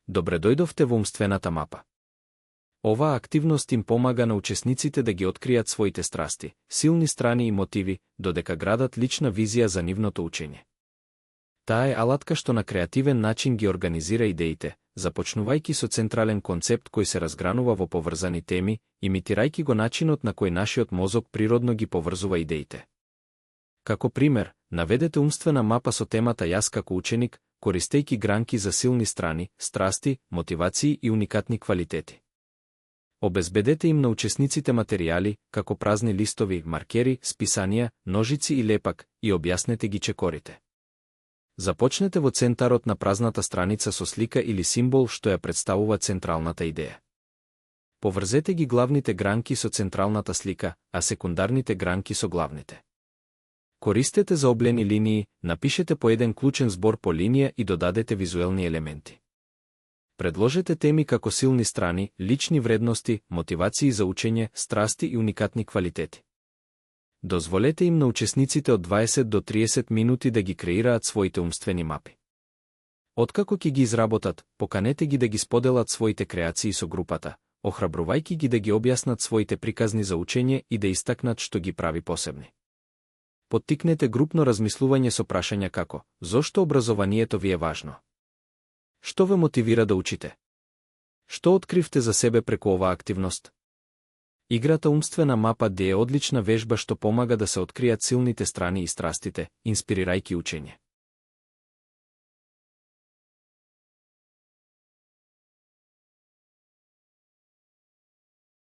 Добре дојдовте во умствената мапа. Оваа активност им помага на учесниците да ги откријат своите страсти, силни страни и мотиви, додека градат лична визија за нивното учење. Таа е алатка што на креативен начин ги организира идеите, започнувајќи со централен концепт кој се разгранува во поврзани теми, имитирајќи го начинот на кој нашиот мозок природно ги поврзува идеите. Како пример, наведете умствена мапа со темата јас како ученик, користејќи гранки за силни страни, страсти, мотивации и уникатни квалитети. Обезбедете им на учесниците материјали, како празни листови, маркери, списанија, ножици и лепак, и објаснете ги чекорите. Започнете во центарот на празната страница со слика или символ што ја представува централната идеја. Поврзете ги главните гранки со централната слика, а секундарните гранки со главните. Користете заоблени линии, напишете по еден клучен збор по линија и додадете визуелни елементи. Предложете теми како силни страни, лични вредности, мотивации за учење, страсти и уникатни квалитети. Дозволете им на учесниците од 20 до 30 минути да ги креираат своите умствени мапи. Откако ќе ги изработат, поканете ги да ги споделат своите креации со групата, охрабрувајќи ги да ги објаснат своите приказни за учење и да истакнат што ги прави посебни. Поттикнете групно размислување со прашања како: зошто образованието ви е важно? Што ве мотивира да учите? Што откривте за себе преку оваа активност? Играта умствена мапа е одлична вежба што помага да се откријат силните страни и страстите, инспирирајќи учење.